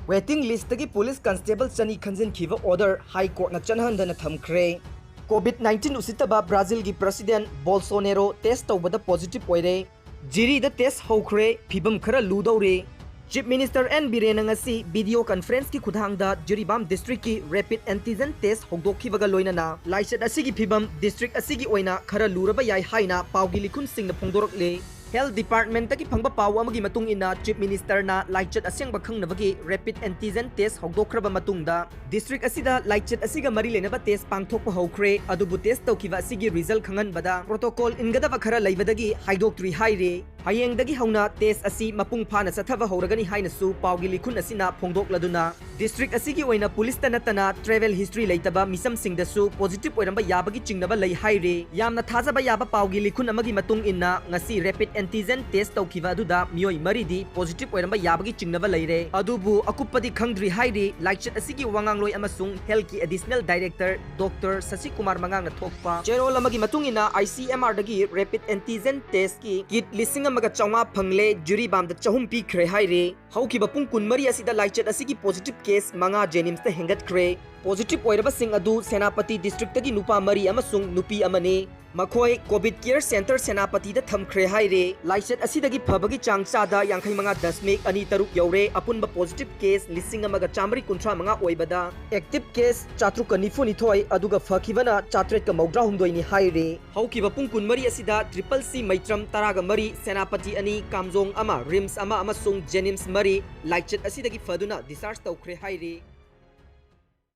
waiting list की police constable चनी खंजन खीव ऑर्डर हाई कोर्ट न चनहंदन थमख्रे कोविड-19 उसितबा ब्राजील की प्रेसिडेंट बोल्सोनेरो टेस्ट तौबदा पॉजिटिव ओइरे जिरी द टेस्ट होख्रे फिबम खरा लूदौरे chief minister N Biren ngasi video conference की खुदांगदा जिरीबाम डिस्ट्रिक्ट की रैपिड एंटीजन टेस्ट होगदोखिबगा लोइनना लाइसेट असिगी फिबम डिस्ट्रिक्ट असिगी ओइना खरा लूरबा याय हाइना पावगी लिखुन सिंग फोंदोरकले हेल्थ डिपार्टमेंट की फंगबा पाव अमगी मतुंग इना चीफ मिनिस्टर ना लाइचत असेंगबा खंगनबगी रैपिड एंटीजन टेस्ट होगदोखरबा मतुंगदा डिस्ट्रिक्ट असिदा लाइचत असिगा मरी लेनबा टेस्ट पांगथोकपा हौख्रे अदुबु टेस्ट तौखिबा असिगी रिजल्ट खंगनबदा प्रोटोकॉल इनगदबा खरा लैबदगी हाइदोक्ट्री हाइरे हयेंगदगी हौना टेस्ट असि मपुंग फाना सथबा हौरगनी हाइनसु पावगी लिखुन असिना फोंदोकलदुना डिस्ट्रिक्ट असिगी ओइना पुलिस तनतना ट्रैवल हिस्ट्री लेतबा मिसम सिंगदसु पॉजिटिव ओइरंबा याबगी चिंगनबा लै हाइरे यामना थाजबा याबा पावगी लिखुन अमगी मतुंग इन्ना ngasi रैपिड एंटीजन टेस्ट तौखिबा अदुदा मियोय मरीदी पॉजिटिव ओइरंबा याबगी चिंगनबा लैरे अदुबु अकुपदी खंगद्री हाइरे लाइचत असिगी वांगांगलोय अमसुंग हेल्थ की additional director doctor Shashi Kumar मंगांगना थोकपा चेरोल अमगी मतुंग इन्ना ICMR दगी रैपिड एंटीजन टेस्ट की किट लिसिंग अमगा चौंगा फंगले जुरी बाम द चहुम पीखरे हाइरे हौखिबा पुंग कुनमरी असिदा लाइचत असिगी पॉजिटिव केस मंगा जेनिम्स द हेंगतख्रे पॉजिटिव ओइरबा सिंग अदु सेनापति डिस्ट्रिक्ट तगी नुपा मरी अमसुंग नुपी अमने मखोय कोविड केयर सेंटर सेनापति the थमख्रे हाइरे lysate असिदगी फबगी चांगचादा 55.2 you're अपुनबा positive case लिसिंग अमगा Chamari कुंथ्रा मंगा ओइबदा एक्टिव केस 492 अदुगा फखिबना 439 नि हाइरे हौकिबा पुंग कुनमरी असिदा ट्रिपल सी मैत्रम तरागा मरी सेनापति अनि कामजोंग अमा रिम्स अमा अमसुंग जेनिम्स मरी लाइसेट असिदगी फदुना डिस्चार्ज तौख्रे हाइरे